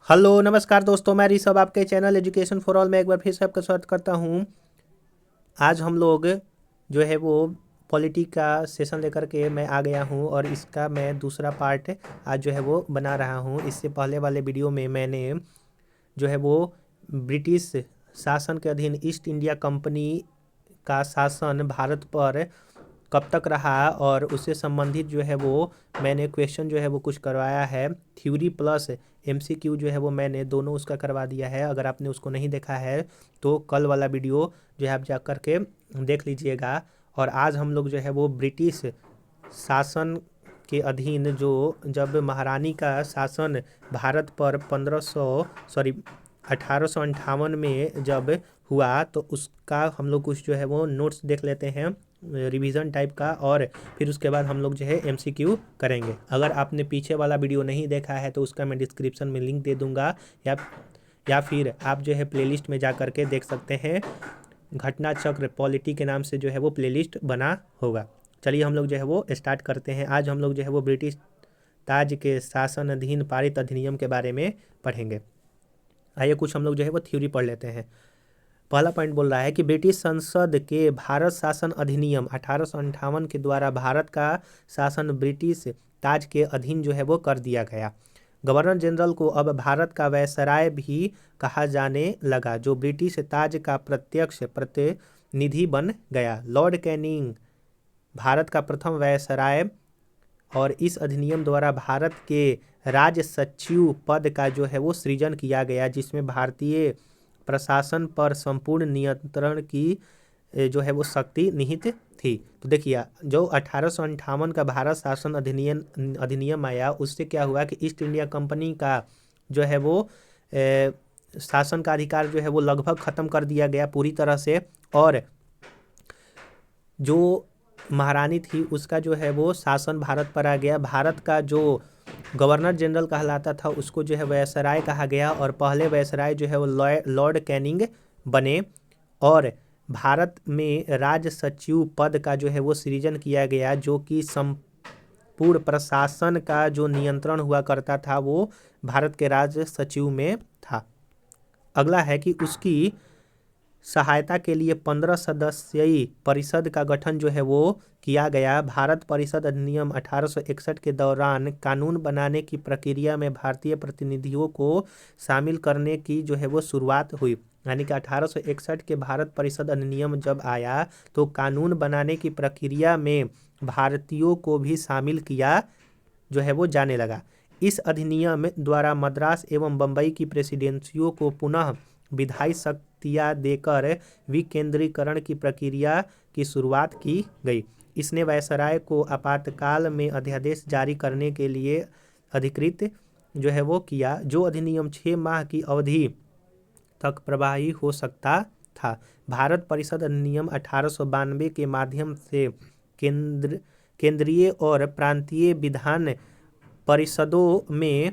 Hello नमस्कार दोस्तों, मैं ऋषभ आपके चैनल एजुकेशन फॉर ऑल में एक बार फिर से आपका स्वागत करता हूँ। आज हम लोग जो है वो पॉलिटी का सेशन लेकर के मैं आ गया हूँ और इसका मैं दूसरा पार्ट आज जो है वो बना रहा हूँ। इससे पहले वाले वीडियो में मैंने जो है वो ब्रिटिश शासन के अधीन ईस्ट इंडिया कंपनी का शासन भारत पर कब तक रहा और उससे संबंधित जो है वो मैंने क्वेश्चन जो है वो कुछ करवाया है। थ्योरी प्लस एमसीक्यू जो है वो मैंने दोनों उसका करवा दिया है। अगर आपने उसको नहीं देखा है तो कल वाला वीडियो जो है आप जा कर के देख लीजिएगा। और आज हम लोग जो है वो ब्रिटिश शासन के अधीन जो जब महारानी का शासन भारत पर 1858 में जब हुआ तो उसका हम लोग कुछ जो है वो नोट्स देख लेते हैं रिवीजन टाइप का, और फिर उसके बाद हम लोग जो है एमसीक्यू करेंगे। अगर आपने पीछे वाला वीडियो नहीं देखा है तो उसका मैं डिस्क्रिप्शन में लिंक दे दूंगा, या फिर आप जो है प्लेलिस्ट में जा कर के देख सकते हैं। घटना चक्र पॉलिटी के नाम से जो है वो प्लेलिस्ट बना होगा। चलिए हम लोग जो है वो स्टार्ट करते हैं। आज हम लोग जो है वो ब्रिटिश ताज के शासन अधीन पारित अधिनियम के बारे में पढ़ेंगे। आइए कुछ हम लोग जो है वो थ्योरी पढ़ लेते हैं। पहला पॉइंट बोल रहा है कि ब्रिटिश संसद के भारत शासन अधिनियम 1858 के द्वारा भारत का शासन ब्रिटिश ताज के अधीन जो है वो कर दिया गया। गवर्नर जनरल को अब भारत का वायसराय भी कहा जाने लगा, जो ब्रिटिश ताज का प्रत्यक्ष प्रतिनिधि बन गया। लॉर्ड कैनिंग भारत का प्रथम वायसराय और इस अधिनियम द्वारा भारत के राज सचिव पद का जो है वो सृजन किया गया, जिसमें भारतीय प्रशासन पर संपूर्ण नियंत्रण की जो है वो शक्ति निहित थी। तो देखिए जो 1858 का भारत शासन अधिनियम आया, उससे क्या हुआ कि ईस्ट इंडिया कंपनी का जो है वो शासन का अधिकार जो है वो लगभग ख़त्म कर दिया गया पूरी तरह से, और जो महारानी थी उसका जो है वो शासन भारत पर आ गया। भारत का जो गवर्नर जनरल कहलाता था उसको जो है वायसराय कहा गया, और पहले वायसराय जो है वो लॉर्ड कैनिंग बने, और भारत में राज सचिव पद का जो है वो सृजन किया गया, जो कि संपूर्ण प्रशासन का जो नियंत्रण हुआ करता था वो भारत के राज सचिव में था। अगला है कि उसकी सहायता के लिए 15 सदस्यीय परिषद का गठन जो है वो किया गया। भारत परिषद अधिनियम 1861 के दौरान कानून बनाने की प्रक्रिया में भारतीय प्रतिनिधियों को शामिल करने की जो है वो शुरुआत हुई। यानी कि 1861 के भारत परिषद अधिनियम जब आया तो कानून बनाने की प्रक्रिया में भारतीयों को भी शामिल किया जो है वो जाने लगा। इस अधिनियम द्वारा मद्रास एवं बम्बई की प्रेसिडेंसियों को पुनः विधायी शक्तियाँ देकर विकेंद्रीकरण की प्रक्रिया की शुरुआत की गई। इसने वायसराय को आपातकाल में अध्यादेश जारी करने के लिए अधिकृत जो है वो किया, जो अधिनियम 6 माह की अवधि तक प्रभावी हो सकता था। भारत परिषद अधिनियम 1892 के माध्यम से केंद्रीय और प्रांतीय विधान परिषदों में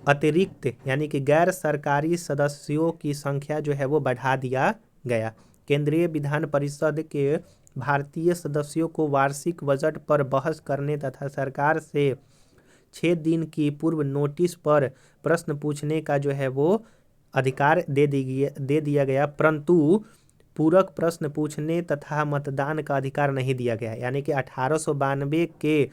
अतिरिक्त यानी कि गैर सरकारी सदस्यों की संख्या जो है वो बढ़ा दिया गया। केंद्रीय विधान परिषद के भारतीय सदस्यों को वार्षिक बजट पर बहस करने तथा सरकार से 6 दिन की पूर्व नोटिस पर प्रश्न पूछने का जो है वो अधिकार दे दिया गया, परंतु पूरक प्रश्न पूछने तथा मतदान का अधिकार नहीं दिया गया। यानी कि 1892 के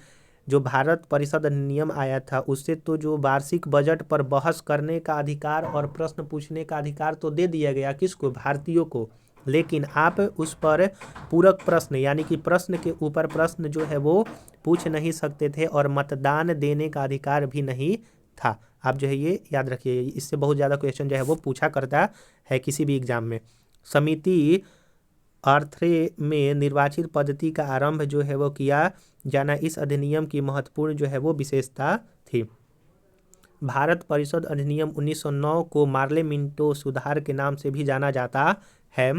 जो भारत परिषद अधिनियम आया था उससे तो जो वार्षिक बजट पर बहस करने का अधिकार और प्रश्न पूछने का अधिकार तो दे दिया गया, किसको? भारतीयों को, लेकिन आप उस पर पूरक प्रश्न यानी कि प्रश्न के ऊपर प्रश्न जो है वो पूछ नहीं सकते थे, और मतदान देने का अधिकार भी नहीं था। आप जो है ये याद रखिए, इससे बहुत ज़्यादा क्वेश्चन जो है वो पूछा करता है किसी भी एग्जाम में। समिति आर्थरे में निर्वाचित पद्धति का आरंभ जो है वो किया जाना इस अधिनियम की महत्वपूर्ण जो है वो विशेषता थी। भारत परिषद अधिनियम 1909 को मार्ले मिंटो सुधार के नाम से भी जाना जाता है।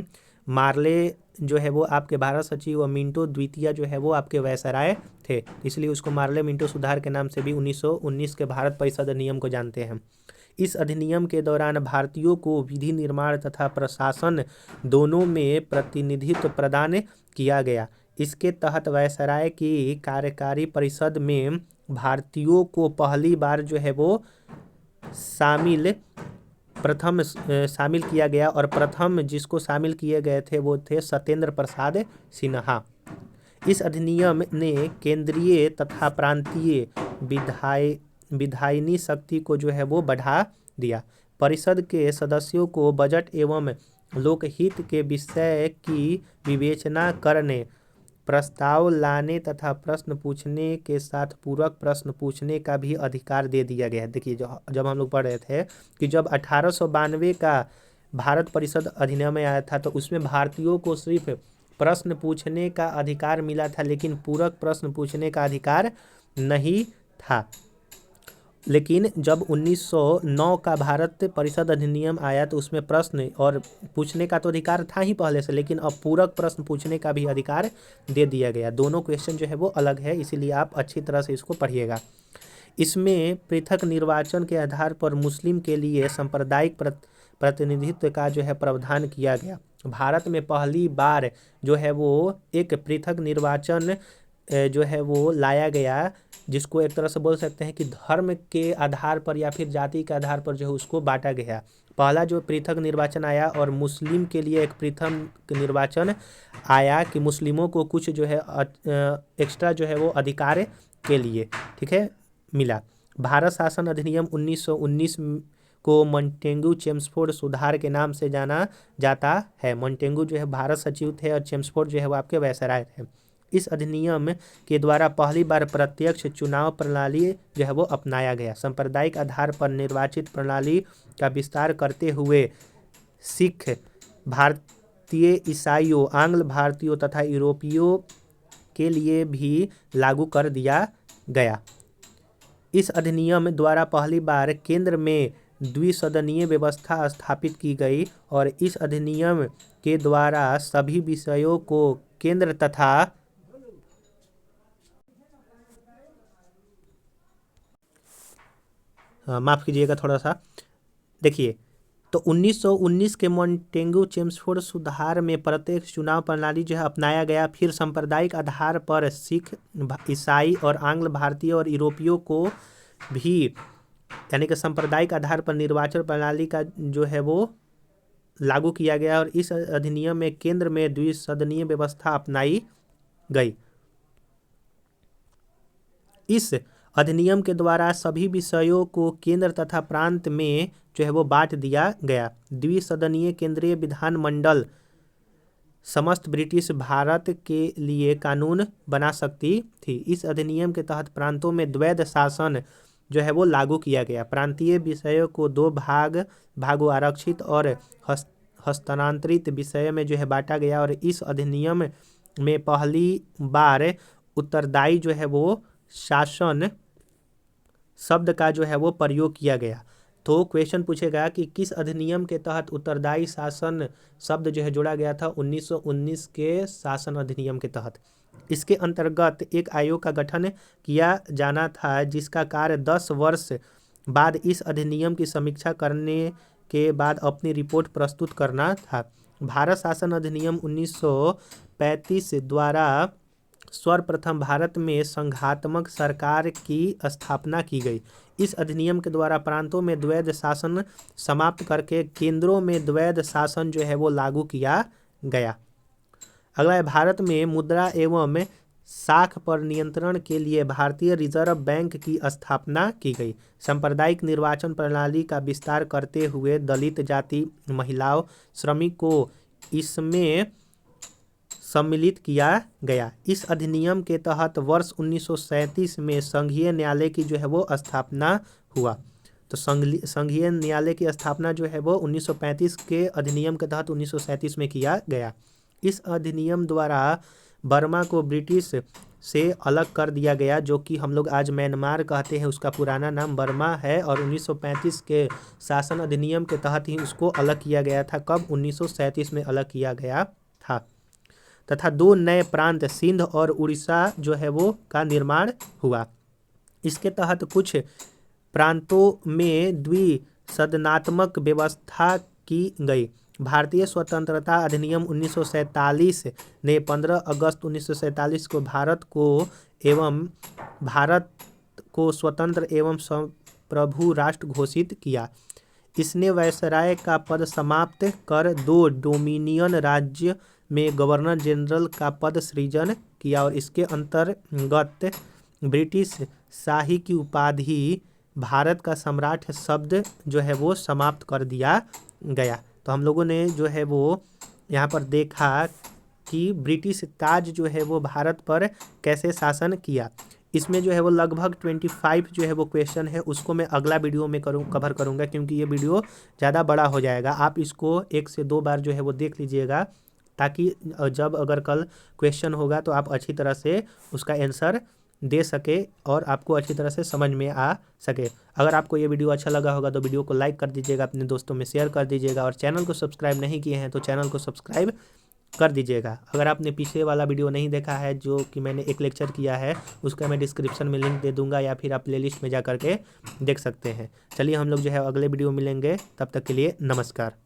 मार्ले जो है वो आपके भारत सचिव और मिंटो द्वितीय जो है वो आपके वायसराय थे, इसलिए उसको मार्ले मिंटो सुधार के नाम से भी 1919 के भारत परिषद अधिनियम को जानते हैं। इस अधिनियम के दौरान भारतीयों को विधि निर्माण तथा प्रशासन दोनों में प्रतिनिधित्व प्रदान किया गया। इसके तहत वायसराय की कार्यकारी परिषद में भारतीयों को पहली बार जो है वो शामिल प्रथम शामिल किया गया और प्रथम जिसको शामिल किए गए थे वो थे सत्येंद्र प्रसाद सिन्हा। इस अधिनियम ने केंद्रीय तथा प्रांतीय विधायिनी शक्ति को जो है वो बढ़ा दिया। परिषद के सदस्यों को बजट एवं लोकहित के विषय की विवेचना करने, प्रस्ताव लाने तथा प्रश्न पूछने के साथ पूरक प्रश्न पूछने का भी अधिकार दे दिया गया है। देखिए जब हम लोग पढ़ रहे थे कि जब 1892 का भारत परिषद अधिनियम आया था तो उसमें भारतीयों को सिर्फ प्रश्न पूछने का अधिकार मिला था, लेकिन पूरक प्रश्न पूछने का अधिकार नहीं था। लेकिन जब 1909 का भारत परिषद अधिनियम आया तो उसमें प्रश्न और पूछने का तो अधिकार था ही पहले से, लेकिन अब पूरक प्रश्न पूछने का भी अधिकार दे दिया गया। दोनों क्वेश्चन जो है वो अलग है, इसीलिए आप अच्छी तरह से इसको पढ़िएगा। इसमें पृथक निर्वाचन के आधार पर मुस्लिम के लिए सांप्रदायिक प्रतिनिधित्व का जो है प्रावधान किया गया। भारत में पहली बार जो है वो एक पृथक निर्वाचन जो है वो लाया गया, जिसको एक तरह से बोल सकते हैं कि धर्म के आधार पर या फिर जाति के आधार पर जो है उसको बांटा गया। पहला जो पृथक निर्वाचन आया और मुस्लिम के लिए एक पृथक निर्वाचन आया कि मुस्लिमों को कुछ जो है एक्स्ट्रा जो है वो अधिकार के लिए, ठीक है, मिला। भारत शासन अधिनियम 1919 को मॉन्टेग्यू चेम्सफोर्ड सुधार के नाम से जाना जाता है। मॉन्टेग्यू जो है भारत सचिव थे और चेम्सफोर्ड जो है वो आपके वायसराय थे। इस अधिनियम के द्वारा पहली बार प्रत्यक्ष चुनाव प्रणाली जो है वो अपनाया गया। सांप्रदायिक आधार पर निर्वाचित प्रणाली का विस्तार करते हुए सिख, भारतीय ईसाइयों, आंग्ल भारतीयों तथा यूरोपियों के लिए भी लागू कर दिया गया। इस अधिनियम द्वारा पहली बार केंद्र में द्विसदनीय व्यवस्था स्थापित की गई और इस अधिनियम के द्वारा सभी विषयों को केंद्र तथा माफ़ कीजिएगा थोड़ा सा, देखिए तो 1919 के मॉन्टेग्यू चेम्सफोर्ड सुधार में प्रत्यक्ष चुनाव प्रणाली जो है अपनाया गया। फिर सांप्रदायिक आधार पर सिख, ईसाई और आंग्ल भारतीय और यूरोपियों को भी, यानी कि सांप्रदायिक आधार पर निर्वाचन प्रणाली का जो है वो लागू किया गया और इस अधिनियम में केंद्र में द्विसदनीय व्यवस्था अपनाई गई। इस अधिनियम के द्वारा सभी विषयों को केंद्र तथा प्रांत में जो है वो बांट दिया गया। द्विसदनीय केंद्रीय विधानमंडल समस्त ब्रिटिश भारत के लिए कानून बना सकती थी। इस अधिनियम के तहत प्रांतों में द्वैध शासन जो है वो लागू किया गया। प्रांतीय विषयों को दो भागों आरक्षित और हस्तांतरित विषय में जो है बांटा गया और इस अधिनियम में पहली बार उत्तरदायी जो है वो शासन शब्द का जो है वो प्रयोग किया गया। तो क्वेश्चन पूछेगा कि किस अधिनियम के तहत उत्तरदायी शासन शब्द जो है जोड़ा गया था? 1919 के शासन अधिनियम के तहत। इसके अंतर्गत एक आयोग का गठन किया जाना था जिसका कार्य 10 वर्ष बाद इस अधिनियम की समीक्षा करने के बाद अपनी रिपोर्ट प्रस्तुत करना था। भारत शासन अधिनियम 1935 द्वारा सर्वप्रथम भारत में संघात्मक सरकार की स्थापना की गई। इस अधिनियम के द्वारा प्रांतों में द्वैध शासन समाप्त करके केंद्रों में द्वैध शासन जो है वो लागू किया गया। अगला है, भारत में मुद्रा एवं साख पर नियंत्रण के लिए भारतीय रिजर्व बैंक की स्थापना की गई। सांप्रदायिक निर्वाचन प्रणाली का विस्तार करते हुए दलित जाति, महिलाओं, श्रमिकों को इसमें सम्मिलित किया गया। इस अधिनियम के तहत वर्ष 1937 में संघीय न्यायालय की जो है वो स्थापना हुआ। तो संघीय न्यायालय की स्थापना जो है वो 1935 के अधिनियम के तहत 1937 में किया गया। इस अधिनियम द्वारा बर्मा को ब्रिटिश से अलग कर दिया गया, जो कि हम लोग आज म्यांमार कहते हैं, उसका पुराना नाम बर्मा है और 1935 के शासन अधिनियम के तहत ही उसको अलग किया गया था। कब? 1937 में अलग किया गया था। तथा दो नए प्रांत सिंध और उड़ीसा जो है वो का निर्माण हुआ। इसके तहत कुछ प्रांतों में द्विसदनात्मक व्यवस्था की गई। भारतीय स्वतंत्रता अधिनियम 1947 ने 15 अगस्त 1947 को भारत को स्वतंत्र एवं संप्रभु राष्ट्र घोषित किया। इसने वायसराय का पद समाप्त कर 2 डोमिनियन राज्य में गवर्नर जनरल का पद सृजन किया और इसके अंतर्गत ब्रिटिश शाही की उपाधि भारत का सम्राट शब्द जो है वो समाप्त कर दिया गया। तो हम लोगों ने जो है वो यहाँ पर देखा कि ब्रिटिश ताज जो है वो भारत पर कैसे शासन किया। इसमें जो है वो लगभग 25 जो है वो क्वेश्चन है, उसको मैं अगला वीडियो में कवर करूँगा, क्योंकि ये वीडियो ज़्यादा बड़ा हो जाएगा। आप इसको 1 से 2 बार जो है वो देख लीजिएगा, ताकि जब अगर कल क्वेश्चन होगा तो आप अच्छी तरह से उसका आंसर दे सके और आपको अच्छी तरह से समझ में आ सके। अगर आपको ये वीडियो अच्छा लगा होगा तो वीडियो को लाइक कर दीजिएगा, अपने दोस्तों में शेयर कर दीजिएगा और चैनल को सब्सक्राइब नहीं किए हैं तो चैनल को सब्सक्राइब कर दीजिएगा। अगर आपने पिछले वाला वीडियो नहीं देखा है जो कि मैंने एक लेक्चर किया है, उसका मैं डिस्क्रिप्शन में लिंक दे दूंगा या फिर आप प्लेलिस्ट में जा करके देख सकते हैं। चलिए हम लोग जो है अगले वीडियो मिलेंगे, तब तक के लिए नमस्कार।